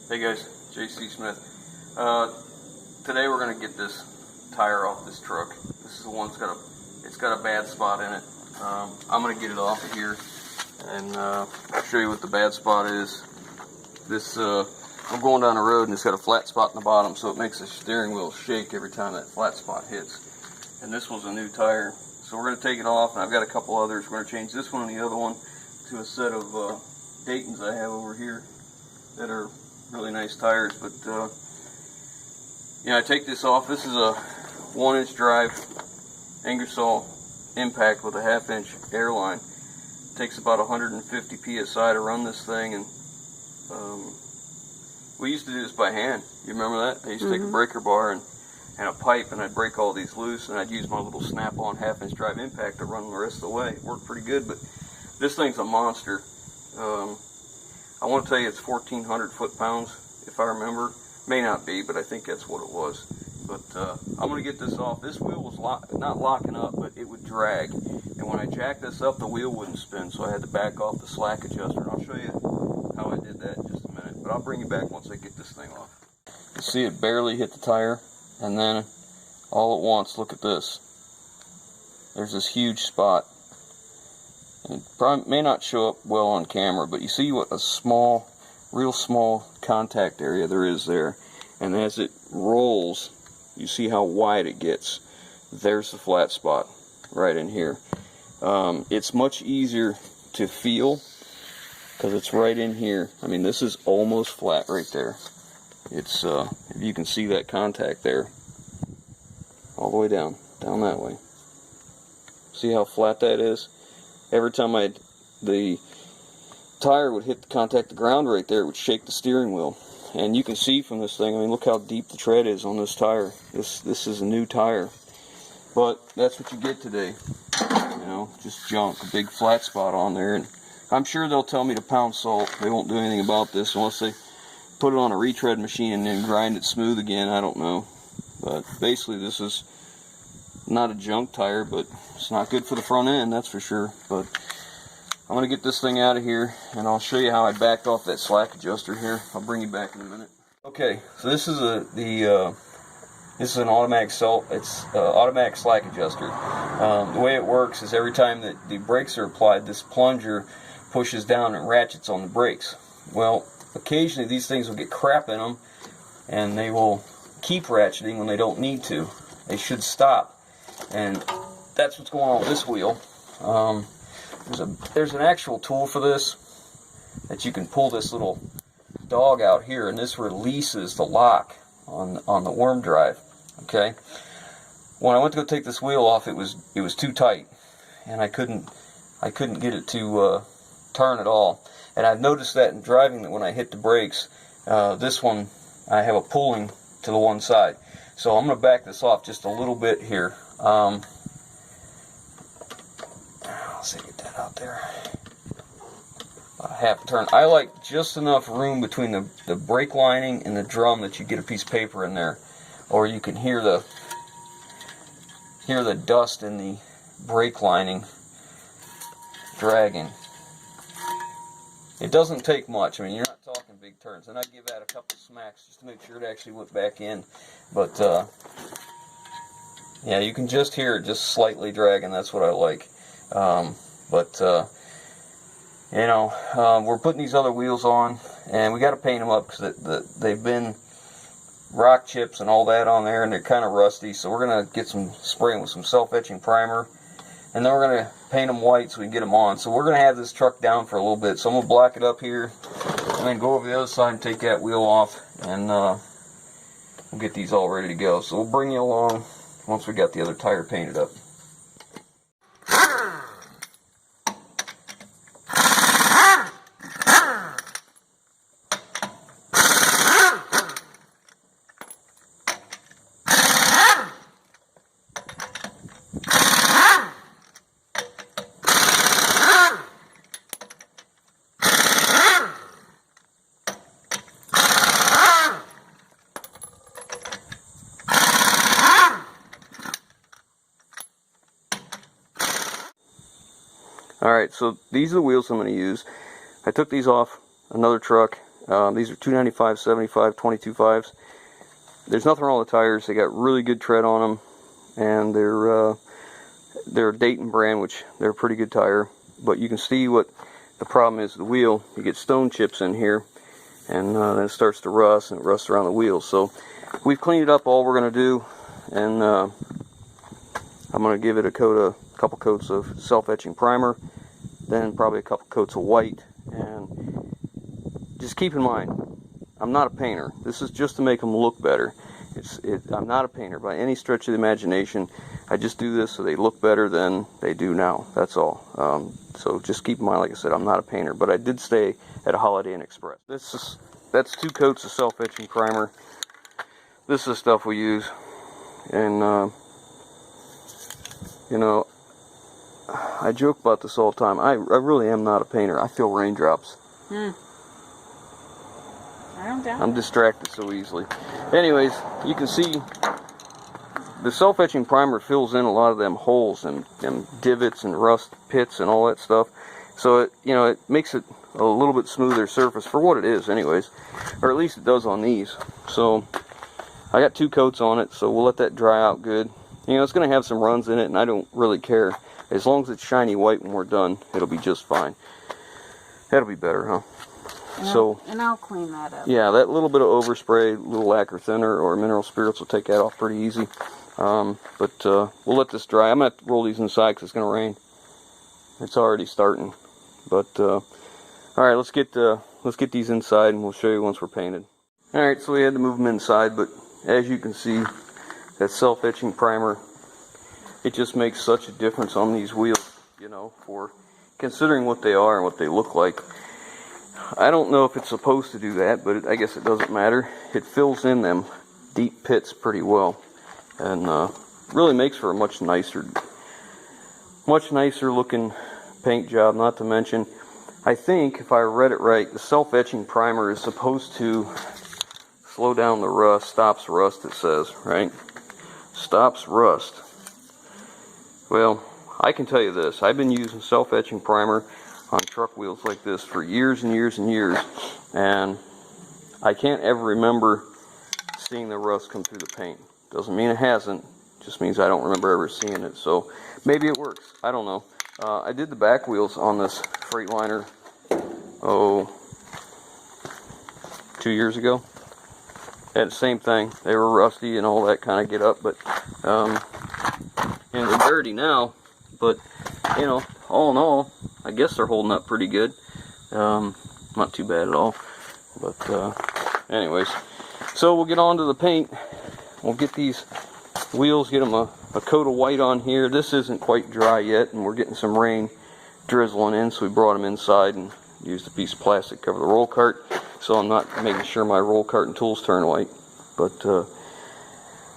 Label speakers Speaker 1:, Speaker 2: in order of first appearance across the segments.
Speaker 1: Hey guys, JC Smith. Today we're gonna get this tire off this truck. This is the one it's got a bad spot in it. I'm gonna get it off of here and show you what the bad spot is. This I'm going down the road and it's got a flat spot in the bottom, so it makes the steering wheel shake every time that flat spot hits. And this was a new tire, so we're gonna take it off. And I've got a couple others. We're gonna change this one and the other one to a set of Daytons I have over here that are really nice tires. But yeah, I take this off. This is a 1-inch drive Ingersoll impact with a 1/2-inch airline. It takes about 150 psi to run this thing, and we used to do this by hand. You remember that? I used to take a breaker bar and a pipe, and I'd break all these loose, and I'd use my little snap-on 1/2-inch drive impact to run the rest of the way. It worked pretty good, but this thing's a monster. I want to tell you it's 1,400 foot-pounds, if I remember. May not be, but I think that's what it was. But I'm going to get this off. This wheel was not locking up, but it would drag. And when I jacked this up, the wheel wouldn't spin, so I had to back off the slack adjuster. And I'll show you how I did that in just a minute. But I'll bring you back once I get this thing off. You see it barely hit the tire, and then all at once, look at this. There's this huge spot. It probably may not show up well on camera, but you see what a small, real small contact area there is there. And as it rolls, you see how wide it gets. There's the flat spot right in here. It's much easier to feel because it's right in here. I mean, this is almost flat right there. It's if you can see that contact there, all the way down that way. See how flat that is? Every time the tire would hit the contact the ground right there, it would shake the steering wheel. And you can see from this thing, I mean, look how deep the tread is on this tire. This is a new tire. But that's what you get today. You know, just junk, a big flat spot on there. And I'm sure they'll tell me to pound salt. They won't do anything about this unless they put it on a retread machine and then grind it smooth again. I don't know. But basically this is not a junk tire, but it's not good for the front end, that's for sure. But I'm going to get this thing out of here, and I'll show you how I backed off that slack adjuster here. I'll bring you back in a minute. Okay, so this is this is an automatic automatic slack adjuster. The way it works is every time that the brakes are applied, this plunger pushes down and ratchets on the brakes. Well, occasionally these things will get crap in them, and they will keep ratcheting when they don't need to. They should stop. And that's what's going on with this wheel. There's an actual tool for this that you can pull this little dog out here, and this releases the lock on the worm drive. Okay. When I went to go take this wheel off, it was too tight, and I couldn't get it to turn at all. And I've noticed that in driving, that when I hit the brakes, this one I have a pulling to the one side. So I'm going to back this off just a little bit here. Let's see, get that out there. About a half a turn. I like just enough room between the brake lining and the drum that you get a piece of paper in there, or you can hear the dust in the brake lining dragging. It doesn't take much. I mean, you're not talking big turns. And I give that a couple smacks just to make sure it actually went back in. But yeah, you can just hear it just slightly dragging. That's what I like. You know, we're putting these other wheels on, and we got to paint them up because they've been rock chips and all that on there, and they're kind of rusty. So we're gonna get some spraying with some self-etching primer, and then we're gonna paint them white so we can get them on. So we're gonna have this truck down for a little bit. So I'm gonna black it up here, and then go over the other side and take that wheel off, and we'll get these all ready to go. So we'll bring you along once we got the other tire painted up. Alright, so these are the wheels I'm going to use. I took these off another truck, These are 295, 75, 22.5s. There's nothing wrong with the tires. They got really good tread on them, and they're a Dayton brand, which they're a pretty good tire. But you can see what the problem is with the wheel. You get stone chips in here, and then it starts to rust, and it rusts around the wheels. So we've cleaned it up. All we're going to do, and I'm going to give it a couple coats of self-etching primer, then probably a couple coats of white. And just keep in mind, I'm not a painter. This is just to make them look better. I'm not a painter by any stretch of the imagination. I just do this so they look better than they do now. That's all. So just keep in mind, like I said, I'm not a painter, but I did stay at a Holiday Inn Express. That's 2 coats of self-etching primer. This is stuff we use, and you know, I joke about this all the time. I really am not a painter. I feel raindrops.
Speaker 2: I don't doubt
Speaker 1: I'm distracted so easily. Anyways, you can see the self-etching primer fills in a lot of them holes and them divots and rust pits and all that stuff. So it makes it a little bit smoother surface for what it is, anyways, or at least it does on these. So I got 2 coats on it, so we'll let that dry out good. It's going to have some runs in it, and I don't really care. As long as it's shiny white when we're done, it'll be just fine. That'll be better, huh?
Speaker 2: And I'll clean that up.
Speaker 1: Yeah, that little bit of overspray, a little lacquer thinner or mineral spirits will take that off pretty easy. But we'll let this dry. I'm going to have to roll these inside because it's going to rain. It's already starting. But all right, let's get these inside, and we'll show you once we're painted. All right, so we had to move them inside, but as you can see, that self-etching primer, it just makes such a difference on these wheels, for considering what they are and what they look like. I don't know if it's supposed to do that, but I guess it doesn't matter. It fills in them deep pits pretty well, and really makes for a much nicer looking paint job. Not to mention, I think if I read it right, the self-etching primer is supposed to slow down the rust, stops rust, it says, right? Stops rust. Well, I can tell you this. I've been using self-etching primer on truck wheels like this for years and years and years, and I can't ever remember seeing the rust come through the paint. Doesn't mean it hasn't, just means I don't remember ever seeing it. So maybe it works, I don't know. I did the back wheels on this Freightliner 2 years ago. Had the same thing. They were rusty and all that kind of get up, but and they're dirty now, but all in all, I guess they're holding up pretty good. Not too bad at all. But anyways, so we'll get on to the paint. We'll get these wheels, get them a coat of white on here. This isn't quite dry yet, and we're getting some rain drizzling in, so we brought them inside and used a piece of plastic to cover the roll cart, so I'm not making sure my roll cart and tools turn white. But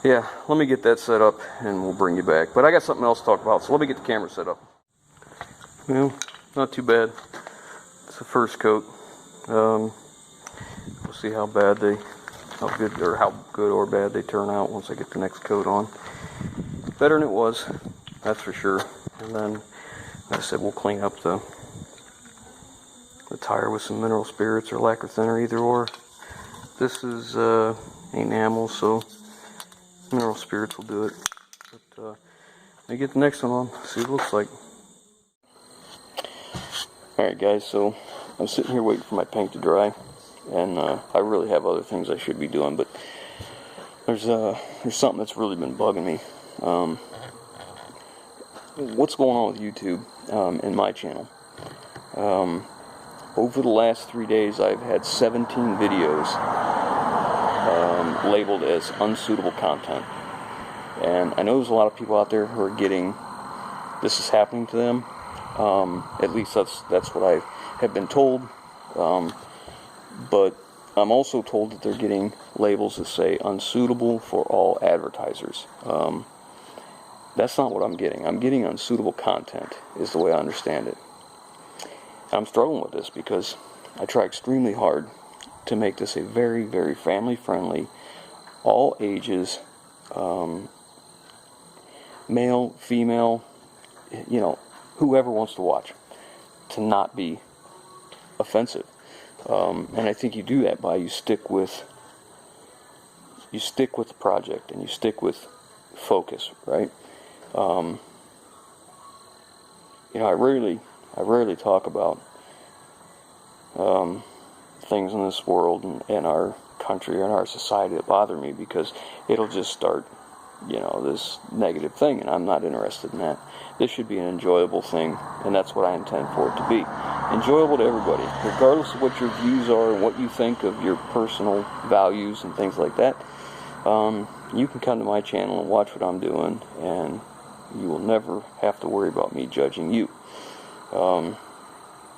Speaker 1: yeah, let me get that set up and we'll bring you back. But I got something else to talk about, so let me get the camera set up. Well, not too bad. It's the first coat. We'll see how good or bad they turn out once I get the next coat on. Better than it was, that's for sure. And then, like I said, we'll clean up the tire with some mineral spirits or lacquer thinner, either or. This is enamel, so mineral spirits will do it. But let me get the next one on, see what it looks like. Alright guys, so I'm sitting here waiting for my paint to dry, and I really have other things I should be doing, but there's something that's really been bugging me. What's going on with YouTube and my channel? Over the last 3 days, I've had 17 videos labeled as unsuitable content. And I know there's a lot of people out there who are getting, this is happening to them. At least that's what I have been told. But I'm also told that they're getting labels that say unsuitable for all advertisers. That's not what I'm getting. I'm getting unsuitable content, is the way I understand it. I'm struggling with this because I try extremely hard to make this a very, very family-friendly, all ages, male, female, whoever wants to watch, to not be offensive. And I think you do that by you stick with the project, and you stick with focus, right? I rarely talk about things in this world and our country and our society that bother me, because it'll just start, this negative thing, and I'm not interested in that. This should be an enjoyable thing, and that's what I intend for it to be. Enjoyable to everybody, regardless of what your views are and what you think of your personal values and things like that. You can come to my channel and watch what I'm doing, and you will never have to worry about me judging you. The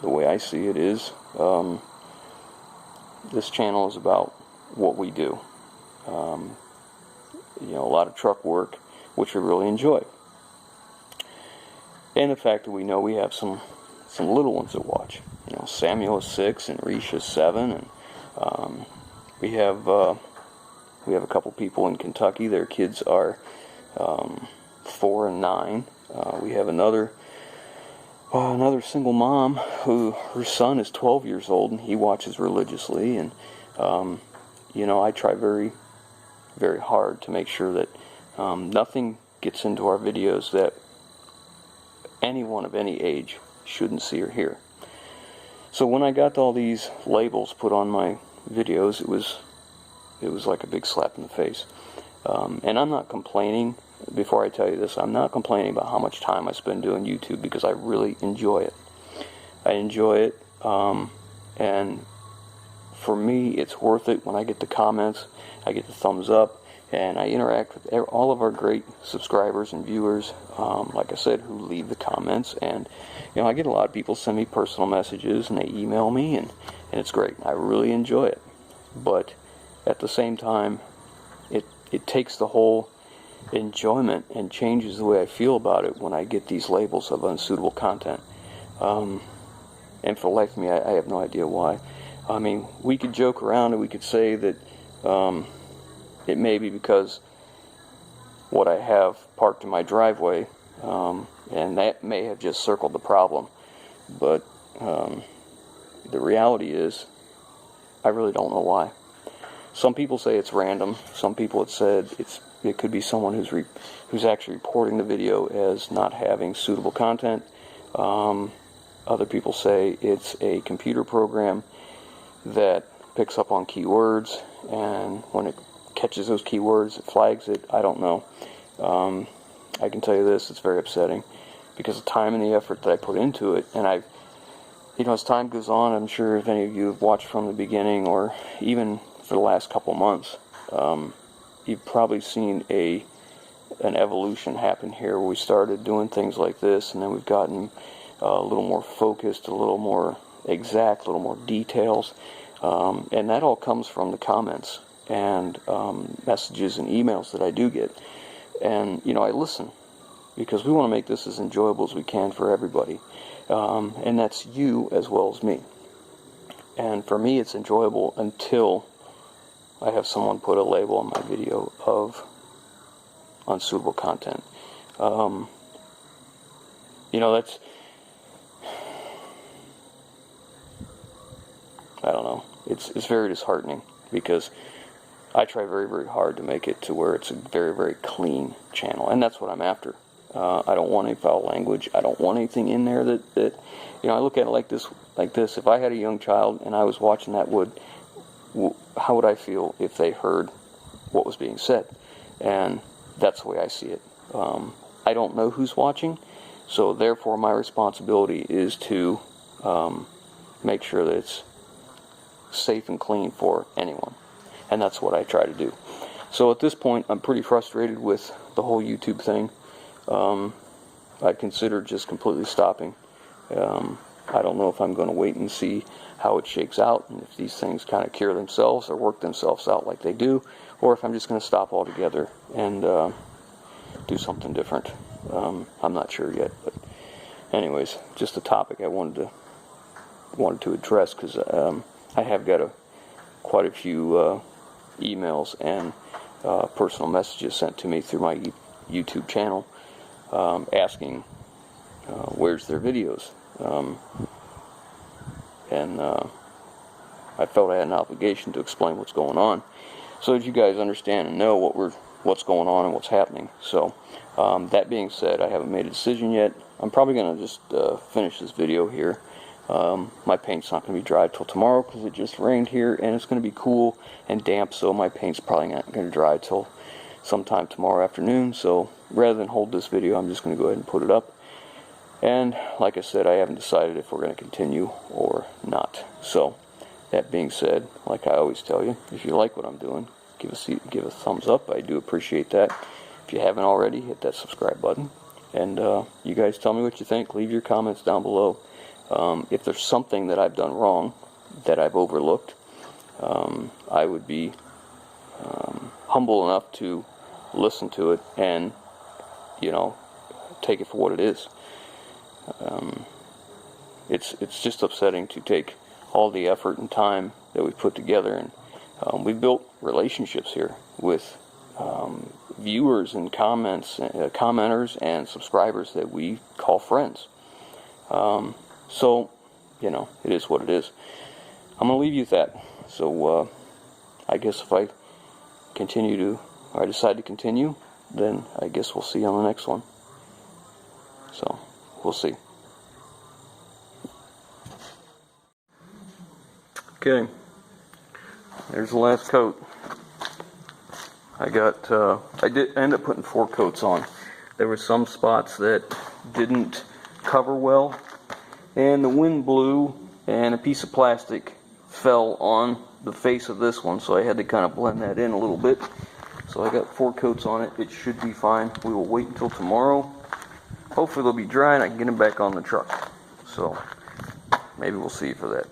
Speaker 1: way I see it is, this channel is about what we do. A lot of truck work, which I really enjoy. And the fact that we know we have some little ones that watch. Samuel is 6 and Risha is 7, and we have a couple people in Kentucky. Their kids are 4 and 9. We have another single mom her son is 12 years old, and he watches religiously. And I try very, very hard to make sure that nothing gets into our videos that anyone of any age shouldn't see or hear. So when I got all these labels put on my videos, it was like a big slap in the face. And I'm not complaining. Before I tell you this, I'm not complaining about how much time I spend doing YouTube, because I really enjoy it. I enjoy it, and for me, it's worth it when I get the comments, I get the thumbs up, and I interact with all of our great subscribers and viewers, like I said, who leave the comments. And I get a lot of people send me personal messages, and they email me, and it's great. I really enjoy it. But at the same time, it takes the whole enjoyment and changes the way I feel about it when I get these labels of unsuitable content. And for the life of me, I have no idea why. I mean, we could joke around and we could say that it may be because what I have parked in my driveway, and that may have just circled the problem. But the reality is, I really don't know why. Some people say it's random. Some people have said it could be someone who's actually reporting the video as not having suitable content. Other people say it's a computer program that picks up on keywords, and when it catches those keywords, it flags it. I don't know. I can tell you this, it's very upsetting, because the time and the effort that I put into it, and as time goes on, I'm sure if any of you have watched from the beginning, or even for the last couple months, you've probably seen an evolution happen here, where we started doing things like this, and then we've gotten a little more focused, a little more exact, a little more details, and that all comes from the comments and messages and emails that I do get. And I listen, because we want to make this as enjoyable as we can for everybody, and that's you as well as me. And for me, it's enjoyable until I have someone put a label on my video of unsuitable content. That's, I don't know, it's very disheartening, because I try very, very hard to make it to where it's a very, very clean channel, and that's what I'm after. I don't want any foul language. I don't want anything in there that I look at it like this. If I had a young child and I was watching that, how would I feel if they heard what was being said? And that's the way I see it. I don't know who's watching, so therefore my responsibility is to make sure that it's safe and clean for anyone. And that's what I try to do. So at this point, I'm pretty frustrated with the whole YouTube thing. I considered just completely stopping. I don't know if I'm going to wait and see how it shakes out, and if these things kind of cure themselves or work themselves out like they do, or if I'm just going to stop altogether and do something different. I'm not sure yet, but anyways, just a topic I wanted to address, because I have got quite a few emails and personal messages sent to me through my YouTube channel, asking where's their videos. And I felt I had an obligation to explain what's going on, so that you guys understand and know what's going on and what's happening. So that being said, I haven't made a decision yet. I'm probably going to just finish this video here. My paint's not going to be dry till tomorrow because it just rained here, and it's going to be cool and damp, so my paint's probably not going to dry till sometime tomorrow afternoon. So rather than hold this video, I'm just going to go ahead and put it up. And like I said, I haven't decided if we're going to continue or not. So that being said, like I always tell you, if you like what I'm doing, give a thumbs up. I do appreciate that. If you haven't already, hit that subscribe button. And you guys tell me what you think. Leave your comments down below. If there's something that I've done wrong, that I've overlooked, I would be humble enough to listen to it and, you know, take it for what it is. It's just upsetting to take all the effort and time that we put together, and we've built relationships here with viewers and commenters and subscribers that we call friends. So, you know, it is what it is. I'm going to leave you with that. So, I guess if I decide to continue, then I guess we'll see you on the next one. So, we'll see. Okay, there's the last coat. I did end up putting 4 coats on. There were some spots that didn't cover well, and the wind blew, and a piece of plastic fell on the face of this one, so I had to kind of blend that in a little bit. So I got 4 coats on it. It should be fine. We will wait until tomorrow. Hopefully they'll be dry and I can get them back on the truck. So maybe we'll see for that.